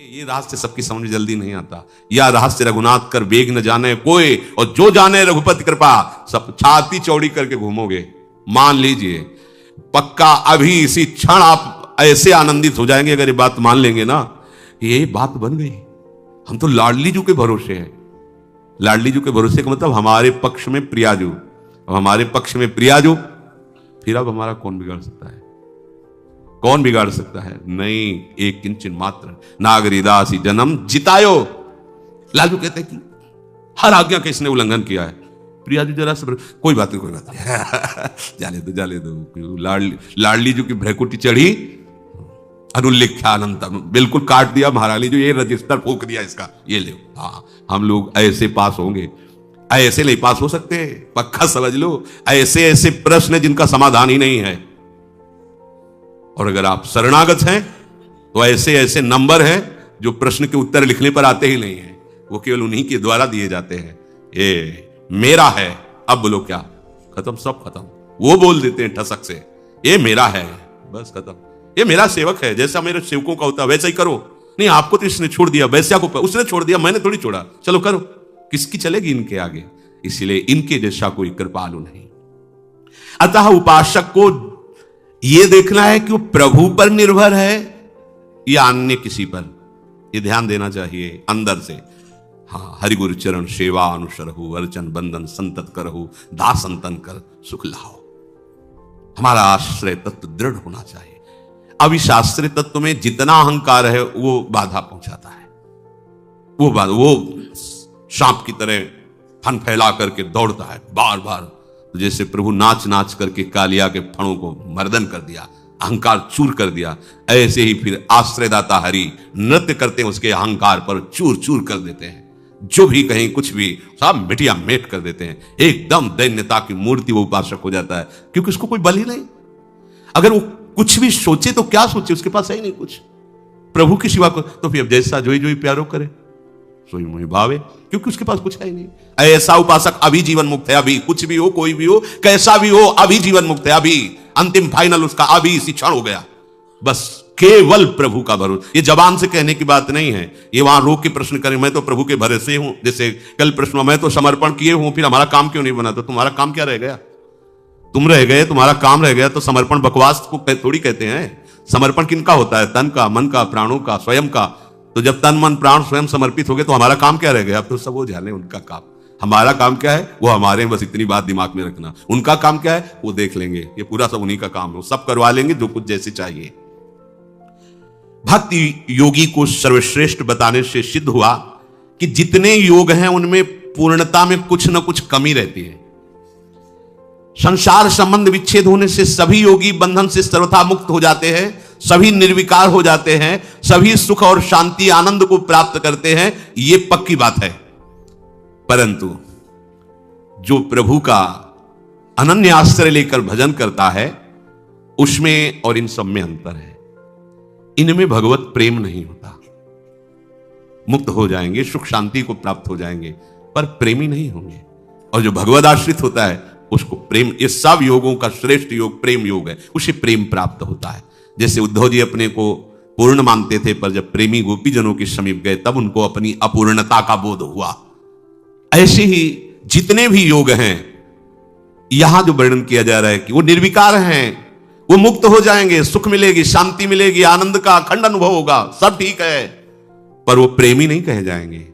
ये रहस्य सबकी समझ में जल्दी नहीं आता। या रहस्य रघुनाथ कर वेग न जाने कोई, और जो जाने रघुपति कृपा, सब छाती चौड़ी करके घूमोगे। मान लीजिए पक्का अभी इसी क्षण आप ऐसे आनंदित हो जाएंगे अगर ये बात मान लेंगे ना, ये बात बन गई। हम तो लाडली जू के भरोसे हैं। लाडली जू के भरोसे का मतलब हमारे पक्ष में प्रियाजू। अब हमारे पक्ष में प्रियाजू, फिर अब हमारा कौन बिगाड़ सकता है? कौन बिगाड़ सकता है? नहीं, एक किंचन मात्र नागरी दासी जन्म जितायो। लालू कहते हैं कि हर आज्ञा का इसने उल्लंघन किया है। प्रियाजू जरा से कोई बात नहीं, कोई बात नहीं जाले दो। लाडली जू की भ्रकुटी चढ़ी, अनुल्लेख्यानंतम, बिल्कुल काट दिया महारानी जो, ये रजिस्टर फूक दिया इसका, ये ले। हाँ, हम लोग ऐसे पास होंगे, ऐसे नहीं पास हो सकते, पक्का समझ लो। ऐसे ऐसे प्रश्न है जिनका समाधान ही नहीं है। और अगर आप शरणागत हैं तो ऐसे ऐसे नंबर हैं जो प्रश्न के उत्तर लिखने पर आते ही नहीं है, वो केवल उन्हीं के द्वारा दिए जाते हैं। ये मेरा है, अब बोलो क्या? खत्म, सब खत्म। वो बोल देते हैं ठसक से, ये मेरा है, बस खत्म। ये मेरा सेवक है, जैसा मेरे सेवकों का होता है वैसा ही करो। नहीं, आपको तो इसने छोड़ दिया, वैसा को उसने छोड़ दिया, मैंने थोड़ी छोड़ा, चलो करो। किसकी चलेगी इनके आगे? इसलिए इनके जैसा कोई कृपालु नहीं। अतः उपासक को यह देखना है कि वो प्रभु पर निर्भर है या अन्य किसी पर, यह ध्यान देना चाहिए अंदर से। हाँ, हरि गुरु चरण सेवा अनुसरहु, अर्चन बंदन संतत करहु, दास संतन कर सुख लाओ। हमारा आश्रय तत्व दृढ़ होना चाहिए। अब इस आश्रय तत्व में जितना अहंकार है वो बाधा पहुंचाता है। वो सांप की तरह फन फैला करके दौड़ता है बार बार। जैसे प्रभु नाच नाच करके कालिया के फणों को मर्दन कर दिया, अहंकार चूर कर दिया, ऐसे ही फिर आश्रयदाता हरि नृत्य करते हैं उसके अहंकार पर, चूर चूर कर देते हैं। जो भी कहीं कुछ भी सब मिटिया मेट कर देते हैं। एकदम दैन्यता की मूर्ति वो उपासक हो जाता है, क्योंकि उसको कोई बल ही नहीं। अगर वो कुछ भी सोचे तो क्या सोचे, उसके पास है ही नहीं कुछ प्रभु की सिवा को। तो फिर जैसा जोई जोई प्यारो करे सोई मोहि भावे, क्योंकि उसके पास कुछ है ही नहीं। ऐसा उपासक अभी जीवन मुक्त है। अभी कुछ भी हो, कोई भी हो, कैसा भी हो, अभी जीवन मुक्त है। अभी अंतिम फाइनल उसका अभी इसी क्षण हो गया। बस केवल प्रभु का भरोसा। ये जबान से कहने की बात नहीं है, ये वहां रोक के प्रश्न करें मैं तो प्रभु के भरोसे हूं। जैसे कल प्रश्न, मैं तो समर्पण किए हूं, फिर हमारा काम क्यों नहीं बना? तो तुम्हारा काम क्या रह गया? तुम रह गए, तुम्हारा काम रह गया। तो समर्पण बकवास को थोड़ी कहते हैं। समर्पण किनका होता है? तन का, मन का, प्राणों का, स्वयं का। तो जब तन मन प्राण स्वयं समर्पित हो गए तो हमारा काम क्या रह गया? अब तो सब वो जाने उनका काम। हमारा काम क्या है वो हमारे, बस इतनी बात दिमाग में रखना। उनका काम क्या है वो देख लेंगे, ये पूरा सब उन्हीं का काम है, वो सब करवा लेंगे जो कुछ जैसे चाहिए। भक्ति योगी को सर्वश्रेष्ठ बताने से सिद्ध हुआ कि जितने योग हैं उनमें पूर्णता में कुछ न कुछ कमी रहती है। संसार संबंध विच्छेद होने से सभी योगी बंधन से सर्वथा मुक्त हो जाते हैं, सभी निर्विकार हो जाते हैं, सभी सुख और शांति आनंद को प्राप्त करते हैं, यह पक्की बात है। परंतु जो प्रभु का अनन्य आश्रय लेकर भजन करता है उसमें और इन सब में अंतर है। इनमें भगवत प्रेम नहीं होता। मुक्त हो जाएंगे, सुख शांति को प्राप्त हो जाएंगे, पर प्रेमी नहीं होंगे। और जो भगवत आश्रित होता है उसको प्रेम, ये सब योगों का श्रेष्ठ योग प्रेम योग है, उसे प्रेम प्राप्त होता है। जैसे उद्धव जी अपने को पूर्ण मानते थे, पर जब प्रेमी गोपीजनों के समीप गए तब उनको अपनी अपूर्णता का बोध हुआ। ऐसे ही जितने भी योग हैं यहां जो वर्णन किया जा रहा है कि वो निर्विकार हैं, वो मुक्त हो जाएंगे, सुख मिलेगी, शांति मिलेगी, आनंद का अखंड अनुभव होगा, सब ठीक है, पर वो प्रेमी नहीं कहे जाएंगे।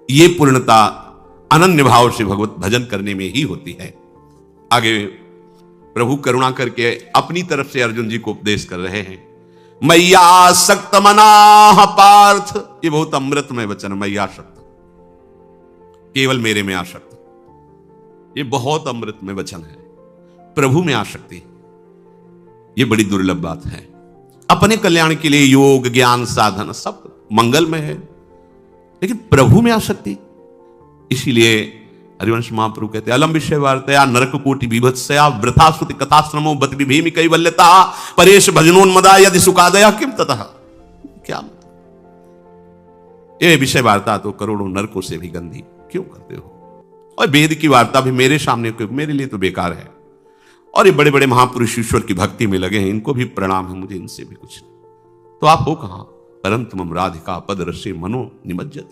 ये पूर्णता अनन्य भाव से भगवत भजन करने में ही होती है। आगे प्रभु करुणा करके अपनी तरफ से अर्जुन जी को उपदेश कर रहे हैं। मैया सक्त मनाह पार्थ, ये बहुत अमृतमय वचन। मैया सक्त, केवल मेरे में आसक्त, ये बहुत अमृतमय वचन है। प्रभु में आसक्ति ये बड़ी दुर्लभ बात है। अपने कल्याण के लिए योग ज्ञान साधन सब मंगलमय है, लेकिन प्रभु में आसक्ति। इसीलिए हरिवंश महाप्रभु कहते अलम विषय वार्तया नरक कोटि विभत्सया वृथा स्तुति कथा श्रमो बत विभेमि कैवल्यता परेश भजनोन्मदा यदि सुखादया किम ततः। क्या ये विषय वार्ता तो करोड़ों नरकों से भी गंदी क्यों करते हो? और वेद की वार्ता भी मेरे सामने, मेरे लिए तो बेकार है। और ये बड़े बड़े महापुरुष ईश्वर की भक्ति में लगे हैं, इनको भी प्रणाम है मुझे, इनसे भी कुछ नहीं। तो आप हो कहां? परंतु मम राधिका पद रसे मनो निमज्जत।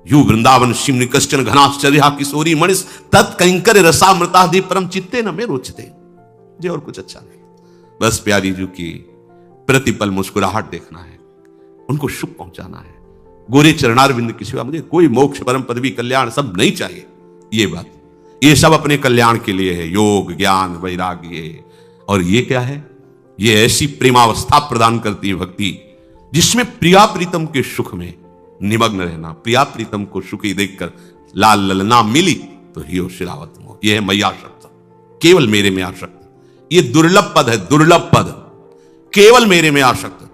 यू वृंदावन शिमनि कश्चन घनाश्चर्या किशोरी मणिस तत्कंकर रसामृताधि परम चित्ते न में रोचते। जे और कुछ अच्छा नहीं, बस प्यारी जी की प्रतिपल मुस्कुराहट देखना है, उनको सुख पहुंचाना है। गोरे चरणारविंद के सिवा मुझे कोई मोक्ष परम पदवी कल्याण सब नहीं चाहिए। ये बात, ये सब अपने कल्याण के लिए है, योग ज्ञान वैराग्य। और ये क्या है? ये ऐसी प्रेमावस्था प्रदान करती है भक्ति जिसमें प्रिया प्रीतम के सुख में निमग्न रहना। प्रिया प्रीतम को सुखी देखकर लाल ललना मिली तो हियो शिरावत मोह। यह है मैया आसक्त, केवल मेरे में आसक्त। ये दुर्लभ पद है, दुर्लभ पद, केवल मेरे में आसक्त।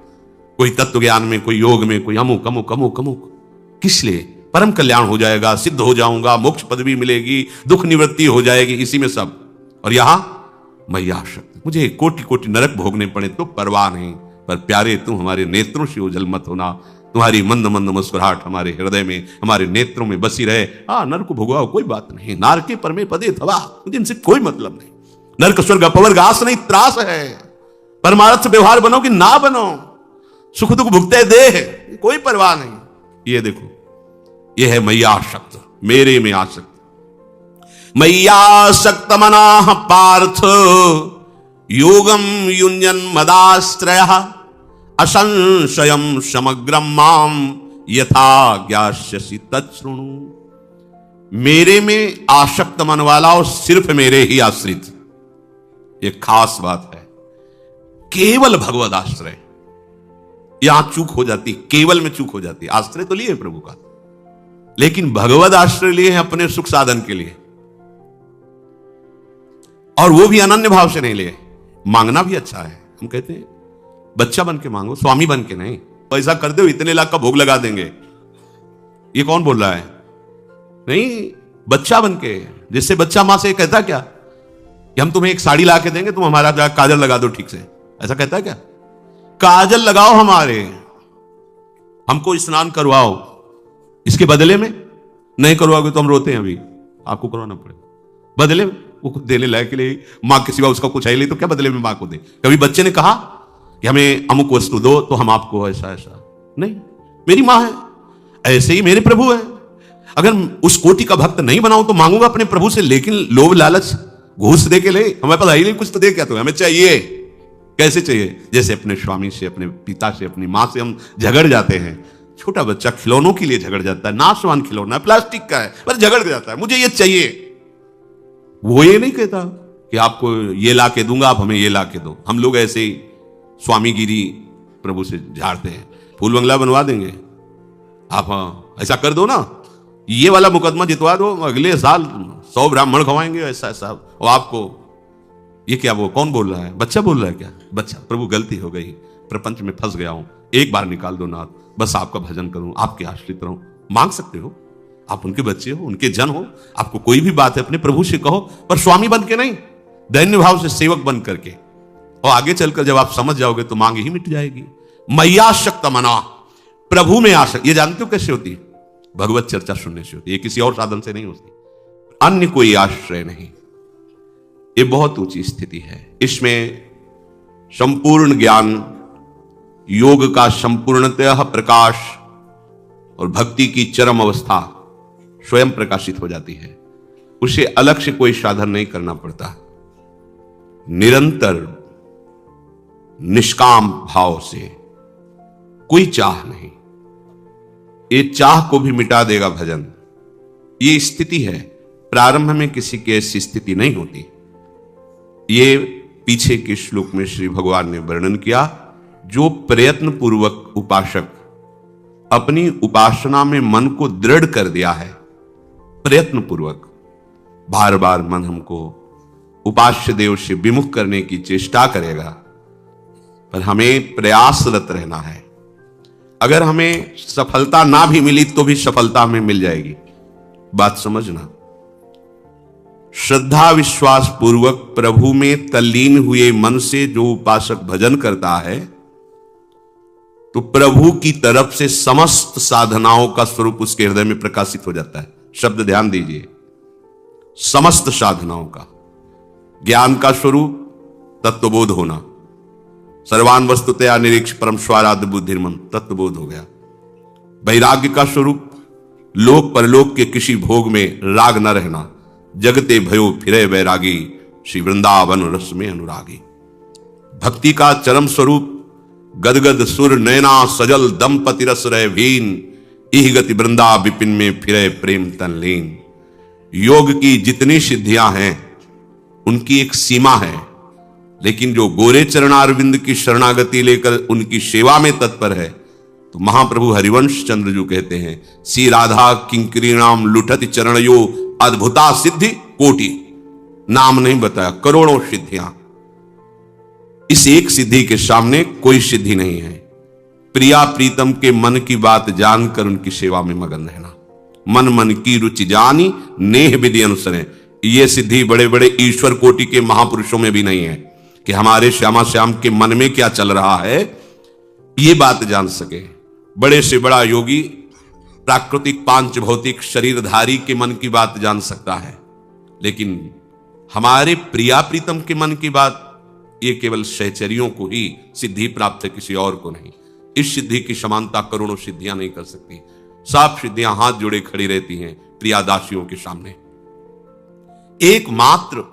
कोई तत्व ज्ञान में, कोई योग में, कोई अमुक अमुक अमुक अमुक, किस लिए? परम कल्याण हो जाएगा, सिद्ध हो जाऊंगा, मोक्ष पदवी मिलेगी, दुख निवृत्ति हो जाएगी, इसी में सब। और यहां मैया आसक्त, मुझे कोटि कोटि नरक भोगने पड़े तो परवाह नहीं, पर प्यारे तुम हमारे नेत्रों से ओझल मत होना। तुम्हारी मंद मंद मुस्कुराहट हमारे हृदय में, हमारे नेत्रों में बसी रहे। नरक को भोगवाओ, कोई बात नहीं। नारके परमे पदे थवा, मुझे इनसे कोई मतलब नहीं। नरक स्वर्ग अपवर्ग आस नहीं त्रास है। परमार्थ से व्यवहार बनो कि ना बनो, सुख दुख भुगते दे, कोई परवाह नहीं। ये देखो, ये है मैया आसक्त, मेरे में आसक्त। मैया आसक्त मनाः पार्थ योगम युञ्जन मदाश्रय असंशयम समग्रम माम यथा ज्ञास्यसि तच्छृणु। मेरे में आसक्त मन वाला और सिर्फ मेरे ही आश्रित, ये खास बात है। केवल भगवद आश्रय, यहां चूक हो जाती, केवल में चूक हो जाती। आश्रय तो लिए प्रभु का, लेकिन भगवद आश्रय लिए हैं अपने सुख साधन के लिए, और वो भी अनन्य भाव से नहीं लिए। मांगना भी अच्छा है, हम कहते हैं बच्चा बन के मांगो, स्वामी बन के नहीं। ऐसा कर दो इतने लाख का भोग लगा देंगे, ये कौन बोल रहा है? नहीं, बच्चा बन के। जिससे बच्चा मां से कहता क्या कि हम तुम्हें एक साड़ी ला के देंगे, तुम हमारा काजल लगा दो ठीक से, ऐसा कहता है क्या? काजल लगाओ हमारे, हमको स्नान करवाओ, इसके बदले में नहीं करवाओगे तो हम रोते हैं, अभी आपको करवाना पड़ेगा। बदले में वो देने लायक के लिए, मां के सिवा उसका कुछ है नहीं तो क्या बदले में मां को दे? कभी बच्चे ने कहा कि हमें अमुक वस्तु दो तो हम आपको ऐसा ऐसा नहीं। मेरी मां है, ऐसे ही मेरे प्रभु है। अगर उस कोटि का भक्त नहीं बनाऊं तो मांगूंगा अपने प्रभु से, लेकिन लोभ लालच घूस दे के ले, हमारे पास आई नहीं, कुछ तो दे क्या तो हमें चाहिए। कैसे चाहिए? जैसे अपने स्वामी से, अपने पिता से, अपनी मां से हम झगड़ जाते हैं। छोटा बच्चा खिलौनों के लिए झगड़ जाता है, नाशवान खिलौना है, प्लास्टिक का है, पर झगड़ जाता है, मुझे ये चाहिए। वो ये नहीं कहता कि आपको ये ला के दूंगा, आप हमें ये ला के दो। हम लोग ऐसे ही स्वामीगिरी प्रभु से झाड़ते हैं, फूल बंगला बनवा देंगे आप, ऐसा कर दो ना, ये वाला मुकदमा जितवा दो, अगले साल 100 ब्राह्मण खवाएंगे, ऐसा ऐसा। और आपको ये क्या, वो कौन बोल रहा है? बच्चा बोल रहा है क्या? बच्चा, प्रभु गलती हो गई, प्रपंच में फंस गया हूं, एक बार निकाल दो नाथ, बस आपका भजन करूं, आपके आश्रित रहूं। मांग सकते हो, आप उनके बच्चे हो, उनके जन हो, आपको कोई भी बात है अपने प्रभु से कहो, पर स्वामी बन के नहीं, दैन्य भाव से सेवक बन करके। और आगे चलकर जब आप समझ जाओगे तो मांग ही मिट जाएगी। मैया शक्त मना, प्रभु में आशक्त। ये जानते हो कैसे होती? भगवत चर्चा सुनने से होती है, किसी और साधन से नहीं होती। अन्य कोई आश्रय नहीं, ये बहुत ऊंची स्थिति है। इसमें संपूर्ण ज्ञान, योग का संपूर्णतः प्रकाश और भक्ति की चरम अवस्था स्वयं प्रकाशित हो जाती है। उसे अलग से कोई साधन नहीं करना पड़ता, निरंतर निष्काम भाव से, कोई चाह नहीं। ये चाह को भी मिटा देगा भजन। ये स्थिति है, प्रारंभ में किसी की ऐसी स्थिति नहीं होती। ये पीछे के श्लोक में श्री भगवान ने वर्णन किया। जो प्रयत्न पूर्वक उपासक अपनी उपासना में मन को दृढ़ कर दिया है, प्रयत्न पूर्वक बार बार मन हमको उपास्य देव से विमुख करने की चेष्टा करेगा, पर हमें प्रयासरत रहना है। अगर हमें सफलता ना भी मिली तो भी सफलता हमें मिल जाएगी। बात समझना। श्रद्धा विश्वास पूर्वक प्रभु में तल्लीन हुए मन से जो उपासक भजन करता है, तो प्रभु की तरफ से समस्त साधनाओं का स्वरूप उसके हृदय में प्रकाशित हो जाता है। शब्द ध्यान दीजिए, समस्त साधनाओं का। ज्ञान का स्वरूप तत्वबोध होना, सर्वान वस्तुतया निरीक्ष परम स्वाराध्य बुद्धिर्मन तत्वबोध हो गया। वैराग्य का स्वरूप लोक परलोक के किसी भोग में राग न रहना। जगते भयो फिरे वैरागी, श्री वृंदावन रस में अनुरागी। भक्ति का चरम स्वरूप गदगद सुर नैना सजल दंपति रस रहे भीन, इह गति वृंदा विपिन में फिरे प्रेम तनलीन। योग की जितनी सिद्धियां हैं उनकी एक सीमा है, लेकिन जो गोरे चरणारविंद की शरणागति लेकर उनकी सेवा में तत्पर है, तो महाप्रभु हरिवंश चंद्र जो कहते हैं, सी राधा किंकरीणाम लुठति चरणयो अद्भुता सिद्धि कोटि। नाम नहीं बताया, करोड़ों सिद्धियां। इस एक सिद्धि के सामने कोई सिद्धि नहीं है। प्रिया प्रीतम के मन की बात जानकर उनकी सेवा में मगन रहना। मन मन की रुचि जानी नेह विधि अनुसरे। ये सिद्धि बड़े बड़े ईश्वर कोटि के महापुरुषों में भी नहीं है कि हमारे श्यामा श्याम के मन में क्या चल रहा है ये बात जान सके। बड़े से बड़ा योगी प्राकृतिक पांच भौतिक शरीरधारी के मन की बात जान सकता है, लेकिन हमारे प्रिया प्रीतम के मन की बात ये केवल सहचरियों को ही सिद्धि प्राप्त है, किसी और को नहीं। इस सिद्धि की समानता करोड़ों सिद्धियां नहीं कर सकती। सब सिद्धियां हाथ जोड़े खड़ी रहती हैं प्रियादासियों के सामने। एकमात्र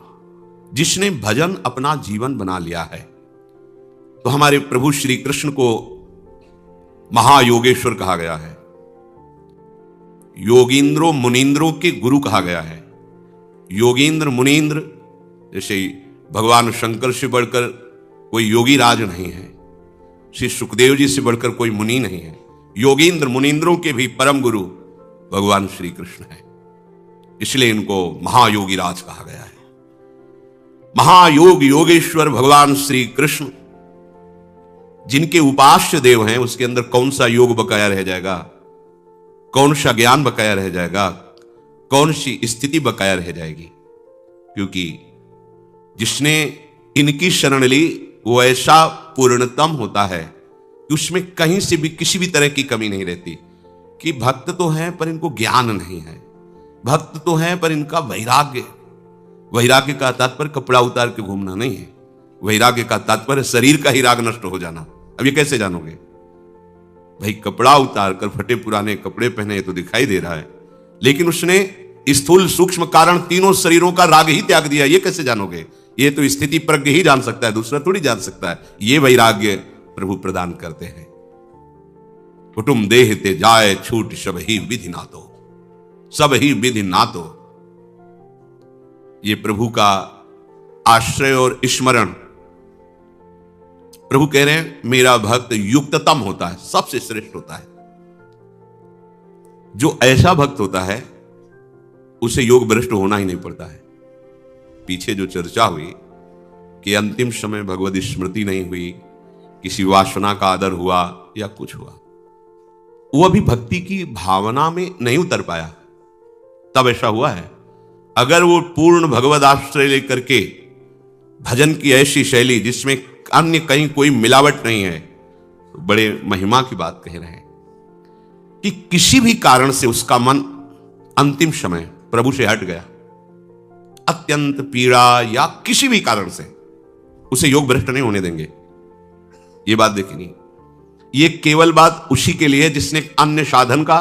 जिसने भजन अपना जीवन बना लिया है, तो हमारे प्रभु श्री कृष्ण को महायोगेश्वर कहा गया है, योगींद्रों मुनींद्रों के गुरु कहा गया है। योगींद्र मुनींद्र जैसे भगवान शंकर से बढ़कर कोई योगी राज नहीं है, श्री सुखदेव जी से बढ़कर कोई मुनि नहीं है। योगींद्र मुनींद्रों के भी परम गुरु भगवान श्री कृष्ण है, इसलिए इनको महायोगी राज कहा गया है। महायोग योगेश्वर भगवान श्री कृष्ण जिनके उपास्य देव हैं, उसके अंदर कौन सा योग बकाया रह जाएगा, कौन सा ज्ञान बकाया रह जाएगा, कौन सी स्थिति बकाया रह जाएगी। क्योंकि जिसने इनकी शरण ली वो ऐसा पूर्णतम होता है कि उसमें कहीं से भी किसी भी तरह की कमी नहीं रहती। कि भक्त तो हैं पर इनको ज्ञान नहीं है, भक्त तो हैं पर इनका वैराग्य। वैराग्य का तात्पर्य कपड़ा उतार के घूमना नहीं है, वैराग्य का तात्पर्य शरीर का ही राग नष्ट हो जाना। अब ये कैसे जानोगे भाई? कपड़ा उतार कर फटे पुराने कपड़े पहने तो दिखाई दे रहा है, लेकिन उसने स्थूल सूक्ष्म कारण तीनों शरीरों का राग ही त्याग दिया, ये कैसे जानोगे? ये तो स्थिति प्रज्ञ ही जान सकता है, दूसरा थोड़ी जान सकता है। ये वैराग्य प्रभु प्रदान करते हैं। कुटुम देह ते जाए छूट सब ही विधि नातो, सब ही विधि नातो। ये प्रभु का आश्रय और स्मरण। प्रभु कह रहे हैं मेरा भक्त युक्ततम होता है, सबसे श्रेष्ठ होता है। जो ऐसा भक्त होता है उसे योग भ्रष्ट होना ही नहीं पड़ता है। पीछे जो चर्चा हुई कि अंतिम समय भगवत स्मृति नहीं हुई, किसी वासना का आदर हुआ या कुछ हुआ, वो अभी भक्ति की भावना में नहीं उतर पाया, तब ऐसा हुआ है। अगर वो पूर्ण भगवत आश्रय लेकर के भजन की ऐसी शैली जिसमें अन्य कहीं कोई मिलावट नहीं है, तो बड़े महिमा की बात कह रहे हैं कि किसी भी कारण से उसका मन अंतिम समय प्रभु से हट गया, अत्यंत पीड़ा या किसी भी कारण से, उसे योग भ्रष्ट नहीं होने देंगे। ये बात देखनी, ये केवल बात उसी के लिए जिसने अन्य साधन का,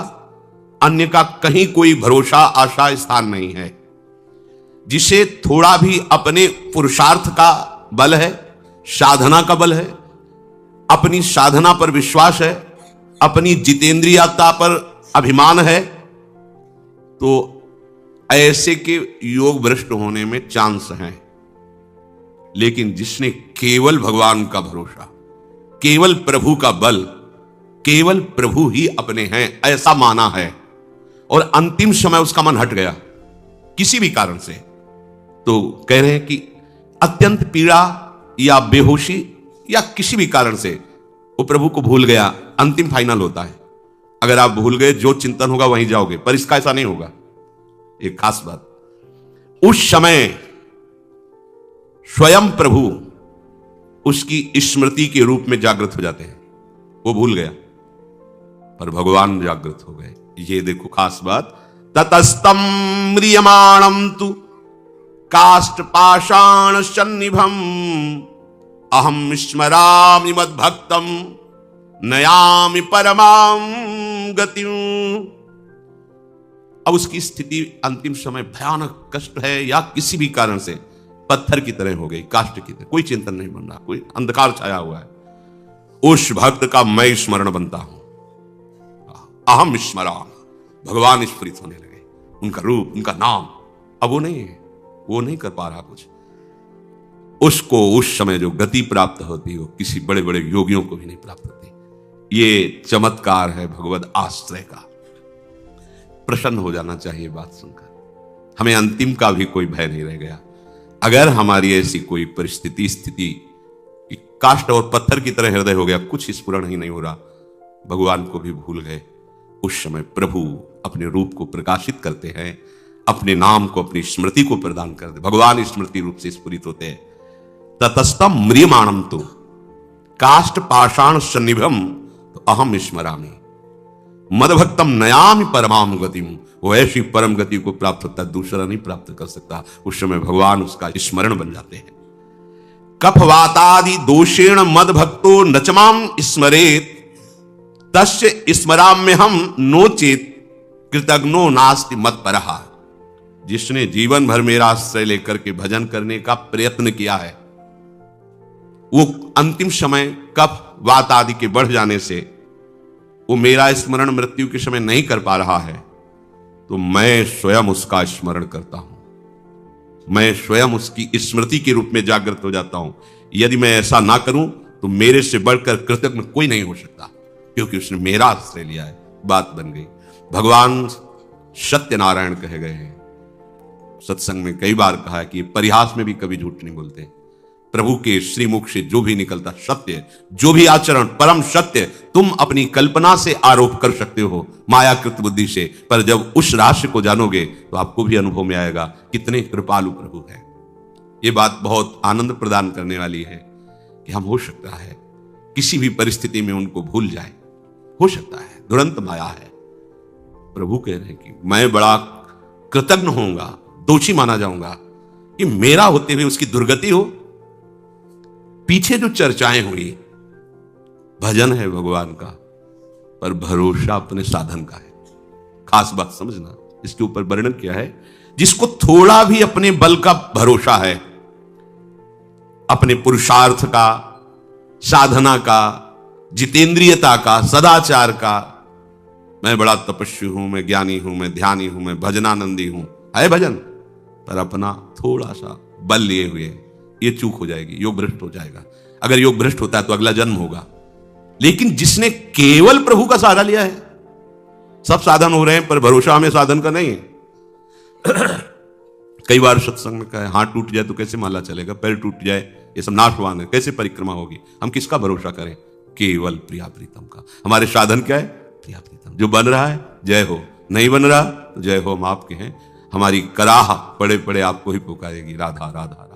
अन्य का कहीं कोई भरोसा आशा स्थान नहीं है, जिसे थोड़ा भी अपने पुरुषार्थ का बल है, साधना का बल है, अपनी साधना पर विश्वास है, अपनी जितेंद्रियता पर अभिमान है, तो ऐसे के योग भ्रष्ट होने में चांस है। लेकिन जिसने केवल भगवान का भरोसा, केवल प्रभु का बल, केवल प्रभु ही अपने हैं ऐसा माना है, और अंतिम समय उसका मन हट गया किसी भी कारण से, तो कह रहे हैं कि अत्यंत पीड़ा या बेहोशी या किसी भी कारण से वो प्रभु को भूल गया, अंतिम फाइनल होता है। अगर आप भूल गए जो चिंतन होगा वहीं जाओगे, पर इसका ऐसा नहीं होगा। एक खास बात, उस समय स्वयं प्रभु उसकी स्मृति के रूप में जागृत हो जाते हैं। वो भूल गया पर भगवान जागृत हो गए। ये देखो खास बात, ततस्तम म्रियमाणम तु काष्ठ पाषाण सन्निभम अहम स्मरामि मद्भक्तम नयामि परमाम गतिम। अब उसकी स्थिति अंतिम समय भयानक कष्ट है या किसी भी कारण से पत्थर की तरह हो गई, काष्ठ की तरह, कोई चिंतन नहीं बन रहा, कोई अंधकार छाया हुआ है। उस भक्त का मैं स्मरण बनता हूं, अहम स्मराम, भगवान स्फुरित होने लगे, उनका रूप, उनका नाम। अब वो नहीं कर पा रहा कुछ। उसको उस समय जो गति प्राप्त होती है वो किसी बड़े बड़े योगियों को भी नहीं प्राप्त होती। ये चमत्कार है भगवद आश्रय का। प्रसन्न हो जाना चाहिए बात सुनकर। हमें अंतिम का भी कोई भय नहीं रह गया। अगर हमारी ऐसी कोई परिस्थिति स्थिति कि काष्ठ और पत्थर की तरह हृदय हो गया, कुछ स्फुरण ही नहीं हो रहा, भगवान को भी भूल गए, उस समय प्रभु अपने रूप को प्रकाशित करते हैं, अपने नाम को, अपनी स्मृति को प्रदान करते। भगवान स्मृति रूप से स्फुरित होते हैं। ततस्तम म्रियमाणम तो काष्ठ पाषाण सन्निभम तो अहम स्मरामि मदभक्तम नयामि परमाम गतिम। वो ऐसी परम गति को प्राप्त होता है, दूसरा नहीं प्राप्त कर सकता। उस समय भगवान उसका स्मरण बन जाते हैं। कफवातादि दोषेण मद भक्तो नचमाम स्मरेत तस्य स्मराम्य हम नोचेत कृतज्ञो नास्ति मत परहा। जिसने जीवन भर मेरा आश्रय लेकर के भजन करने का प्रयत्न किया है, वो अंतिम समय कफ वात आदि के बढ़ जाने से वो मेरा स्मरण मृत्यु के समय नहीं कर पा रहा है, तो मैं स्वयं उसका स्मरण करता हूं। मैं स्वयं उसकी स्मृति के रूप में जागृत हो जाता हूं। यदि मैं ऐसा ना करूं तो मेरे से बढ़कर कृतज्ञ कोई नहीं हो सकता, क्योंकि उसने मेरा आश्रय लिया है। बात बन गई। भगवान सत्यनारायण कहे गए हैं। सत्संग में कई बार कहा है कि परिहास में भी कभी झूठ नहीं बोलते। प्रभु के श्रीमुख से जो भी निकलता सत्य, जो भी आचरण परम सत्य। तुम अपनी कल्पना से आरोप कर सकते हो, मायाकृत बुद्धि से, पर जब उस रहस्य को जानोगे तो आपको भी अनुभव में आएगा कितने कृपालु प्रभु है। ये बात बहुत आनंद प्रदान करने वाली है कि हम हो सकता है किसी भी परिस्थिति में उनको भूल जाए, हो सकता है, दुरंत माया है। प्रभु कह रहे हैं कि मैं बड़ा कृतज्ञ होऊंगा, दोषी माना जाऊंगा कि मेरा होते हुए उसकी दुर्गति हो। पीछे जो चर्चाएं हुई, भजन है भगवान का, पर भरोसा अपने साधन का है। खास बात समझना, इसके ऊपर वर्णन किया है। जिसको थोड़ा भी अपने बल का भरोसा है, अपने पुरुषार्थ का, साधना का, जितेंद्रियता का, सदाचार का, मैं बड़ा तपस्वी हूं, मैं ज्ञानी हूं, मैं ध्यानी हूं, मैं भजनानंदी हूं, है भजन, पर अपना थोड़ा सा बल लिए हुए, ये चूक हो जाएगी, योग भ्रष्ट हो जाएगा। अगर योग भ्रष्ट होता है तो अगला जन्म होगा। लेकिन जिसने केवल प्रभु का सहारा लिया है, सब साधन हो रहे हैं पर भरोसा हमें साधन का नहीं है। कई बार सत्संग में कहे, हाथ टूट जाए तो कैसे माला चलेगा, पैर टूट जाए ये सब नाशवान है, कैसे परिक्रमा होगी। हम किसका भरोसा करें? केवल प्रिया प्रीतम का। हमारे साधन क्या है? प्रिया प्रीतम। जो बन रहा है जय हो, नहीं बन रहा तो जय हो, हम आपके हैं। हमारी कराह पड़े पड़े आपको ही पुकारेगी, राधा राधा राधा।